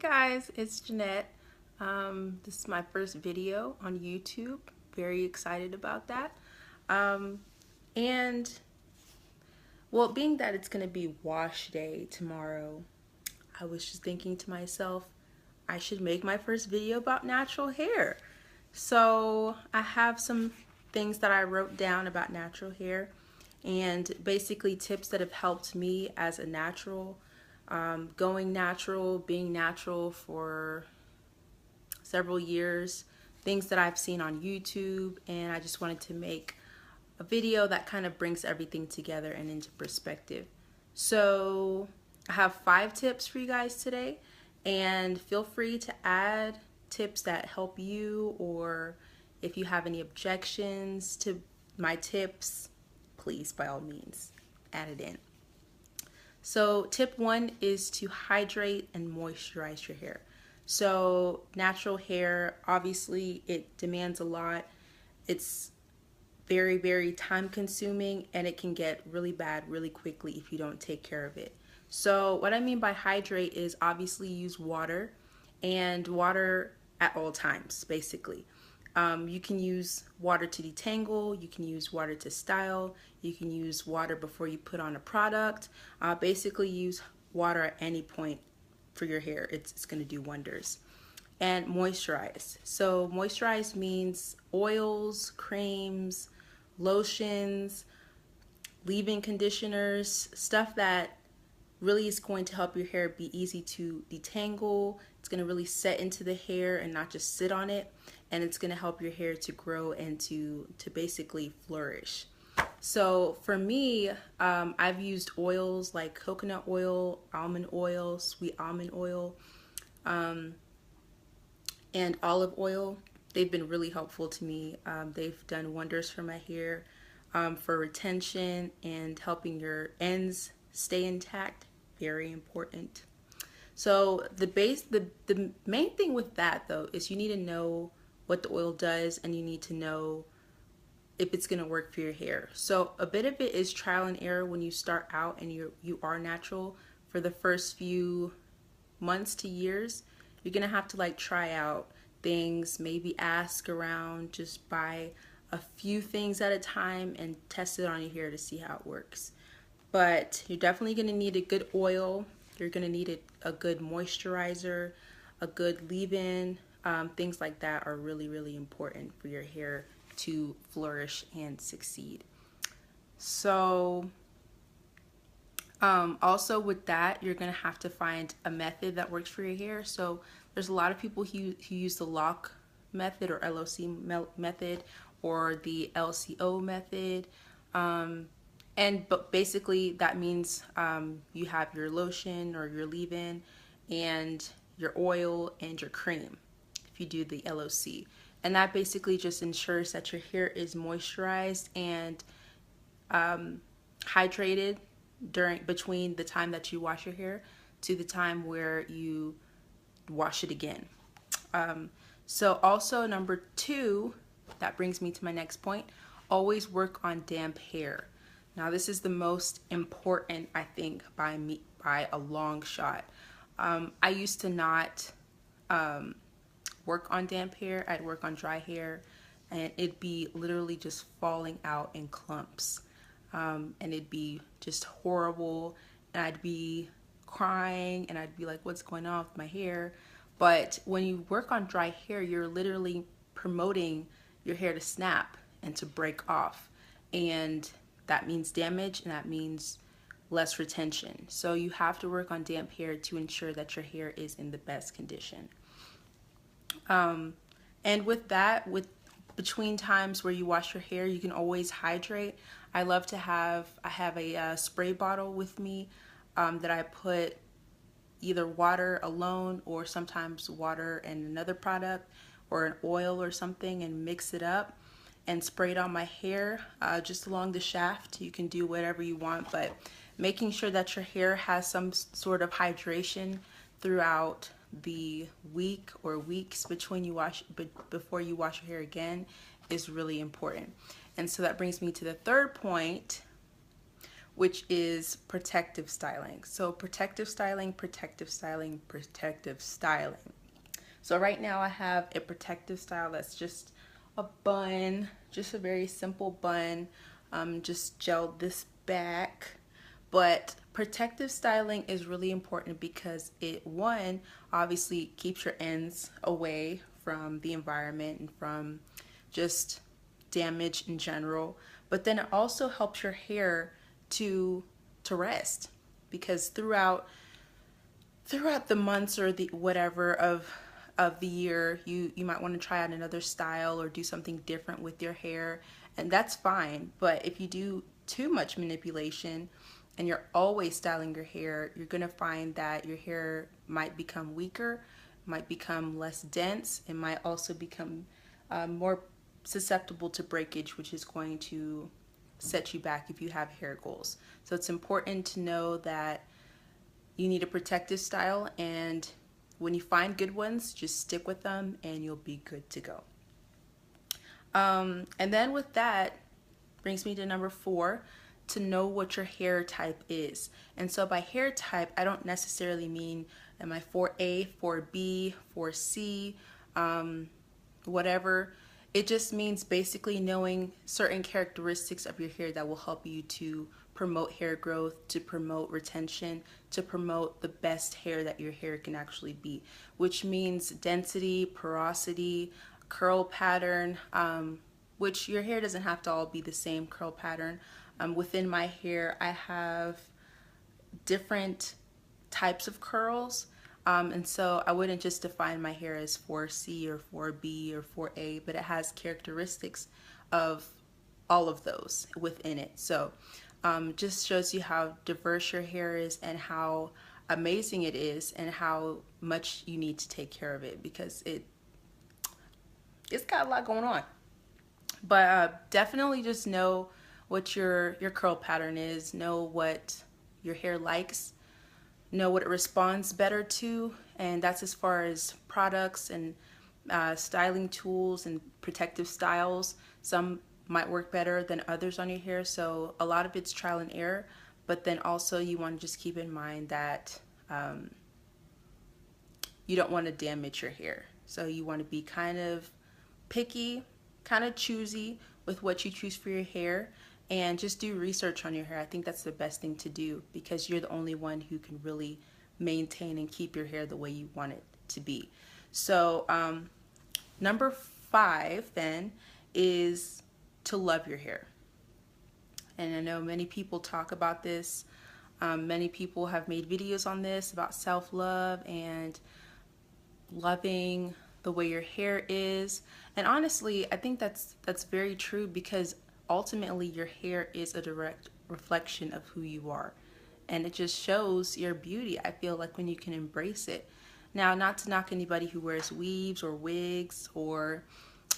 guys, it's Jeanette. This is my first video on YouTube. Very excited about that. Um, and well, being that it's going to be wash day tomorrow, I was just thinking to myself, I should make my first video about natural hair. So I have some things that I wrote down about natural hair and basically tips that have helped me as a natural, going natural, being natural for several years, things that I've seen on YouTube, and I just wanted to make a video that kind of brings everything together and into perspective. So I have 5 tips for you guys today, and feel free to add tips that help you, or if you have any objections to my tips, please by all means add it in. So tip 1 is to hydrate and moisturize your hair. So natural hair, obviously it demands a lot. It's very, very time consuming, and it can get really bad really quickly if you don't take care of it. So what I mean by hydrate is obviously use water, and water at all times basically. You can use water to detangle, you can use water to style, you can use water before you put on a product. Basically use water at any point for your hair. It's going to do wonders. And moisturize. So moisturize means oils, creams, lotions, leave-in conditioners, stuff that really is going to help your hair be easy to detangle. It's going to really set into the hair and not just sit on it, and it's going to help your hair to grow and to basically flourish. So for me, I've used oils like coconut oil, almond oil, sweet almond oil, and olive oil. They've been really helpful to me. They've done wonders for my hair, for retention and helping your ends stay intact. Very important. So the main thing with that though is you need to know what the oil does, and you need to know if it's going to work for your hair. So a bit of it is trial and error when you start out and you are natural. For the first few months to years, you're going to have to like try out things, maybe ask around, just buy a few things at a time and test it on your hair to see how it works. But you're definitely going to need a good oil. You're going to need a good moisturizer, a good leave-in. Things like that are really, really important for your hair to flourish and succeed. So also with that, you're going to have to find a method that works for your hair. So there's a lot of people who use the LOC method or LOC method or the LCO method. But basically that means you have your lotion or your leave-in and your oil and your cream if you do the LOC. And that basically just ensures that your hair is moisturized and hydrated between the time that you wash your hair to the time where you wash it again. So also number 2, that brings me to my next point, always work on damp hair. Now this is the most important, I think, by a long shot. I used to not work on damp hair. I'd work on dry hair, and it'd be literally just falling out in clumps, and it'd be just horrible, and I'd be crying, and I'd be like, what's going on with my hair? But when you work on dry hair, you're literally promoting your hair to snap and to break off, and that means damage, and that means less retention. So you have to work on damp hair to ensure that your hair is in the best condition. And with that, between times where you wash your hair, you can always hydrate. I have a spray bottle with me that I put either water alone or sometimes water and another product or an oil or something, and mix it up and spray it on my hair, just along the shaft. You can do whatever you want, but making sure that your hair has some sort of hydration throughout the week or weeks before you wash your hair again is really important. And so that brings me to the third point, which is protective styling. So protective styling, protective styling, protective styling. So right now I have a protective style that's just a bun, just a very simple bun, just gelled this back. But protective styling is really important because it, one, obviously keeps your ends away from the environment and from just damage in general, but then it also helps your hair to rest, because throughout the months or the whatever of the year, you might want to try out another style or do something different with your hair, and that's fine. But if you do too much manipulation and you're always styling your hair, you're going to find that your hair might become weaker, might become less dense, it might also become more susceptible to breakage, which is going to set you back if you have hair goals. So it's important to know that you need a protective style, and when you find good ones, just stick with them and you'll be good to go. And then with that brings me to number 4, to know what your hair type is. And so by hair type, I don't necessarily mean am I 4A, 4B, 4C, whatever. It just means basically knowing certain characteristics of your hair that will help you to promote hair growth, to promote retention, to promote the best hair that your hair can actually be, which means density, porosity, curl pattern, which your hair doesn't have to all be the same curl pattern. Within my hair, I have different types of curls. And so I wouldn't just define my hair as 4C or 4B or 4A, but it has characteristics of all of those within it. So just shows you how diverse your hair is and how amazing it is and how much you need to take care of it, because it's got a lot going on. But definitely just know what your curl pattern is, know what your hair likes, know what it responds better to, and that's as far as products and styling tools and protective styles. Some might work better than others on your hair, so a lot of it's trial and error, but then also you want to just keep in mind that you don't want to damage your hair. So you want to be kind of picky, kind of choosy with what you choose for your hair, and just do research on your hair. I think that's the best thing to do, because you're the only one who can really maintain and keep your hair the way you want it to be. So number 5 then is to love your hair. And I know many people talk about this. Many people have made videos on this about self-love and loving the way your hair is. And honestly, I think that's very true, because ultimately your hair is a direct reflection of who you are, and it just shows your beauty, I feel like, when you can embrace it. Now, not to knock anybody who wears weaves or wigs or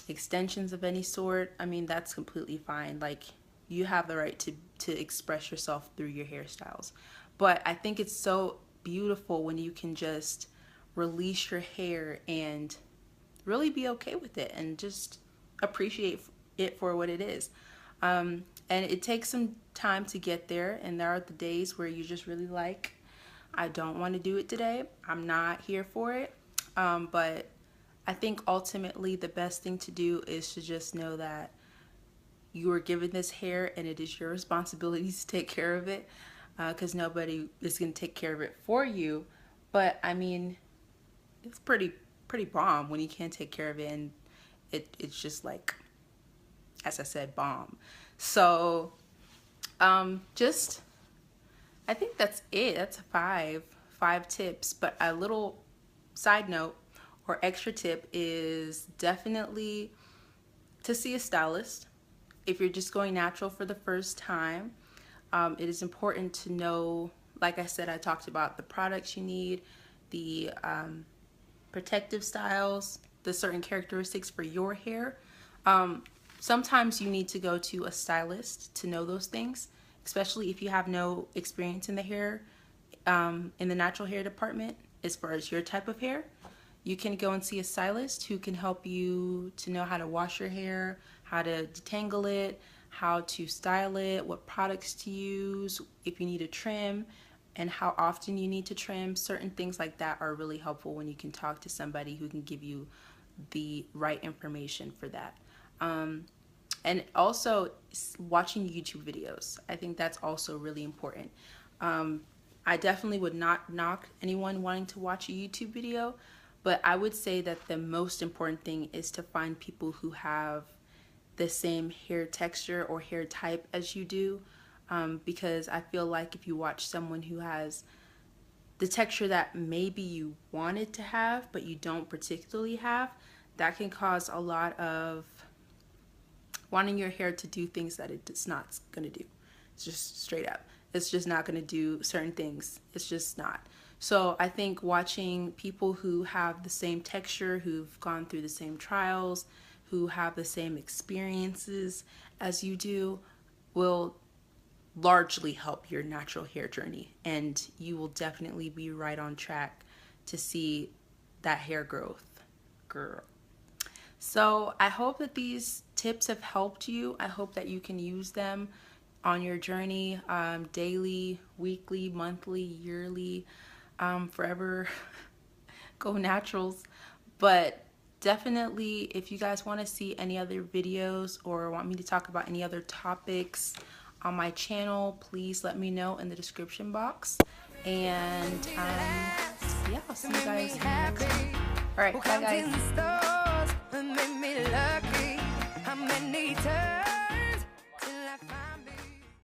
extensions of any sort. I mean, that's completely fine. Like, you have the right to express yourself through your hairstyles. But I think it's so beautiful when you can just release your hair and really be okay with it and just appreciate it for what it is. And it takes some time to get there, and there are the days where you just really like, I don't want to do it today, I'm not here for it, but I think ultimately the best thing to do is to just know that you were given this hair and it is your responsibility to take care of it, because nobody is going to take care of it for you. But I mean, it's pretty bomb when you can't take care of it, and it's just like, as I said, bomb. So just, I think that's it. That's 5 tips. But a little side note or extra tip is definitely to see a stylist. If you're just going natural for the first time, it is important to know, like I said, I talked about the products you need, the protective styles, the certain characteristics for your hair. Sometimes you need to go to a stylist to know those things, especially if you have no experience in the hair, in the natural hair department as far as your type of hair. You can go and see a stylist who can help you to know how to wash your hair, how to detangle it, how to style it, what products to use, if you need a trim, and how often you need to trim. Certain things like that are really helpful when you can talk to somebody who can give you the right information for that. And also watching YouTube videos. I think that's also really important. I definitely would not knock anyone wanting to watch a YouTube video, but I would say that the most important thing is to find people who have the same hair texture or hair type as you do, because I feel like if you watch someone who has the texture that maybe you wanted to have but you don't particularly have, that can cause a lot of wanting your hair to do things that it's not going to do. It's just straight up. It's just not going to do certain things. It's just not. So I think watching people who have the same texture, who've gone through the same trials, who have the same experiences as you do, will largely help your natural hair journey, and you will definitely be right on track to see that hair growth, girl. So I hope that these tips have helped you. I hope that you can use them on your journey, daily, weekly, monthly, yearly, forever. Go naturals. But definitely, if you guys want to see any other videos or want me to talk about any other topics on my channel, please let me know in the description box. And yeah, I'll see you guys in the next one. All right, bye guys.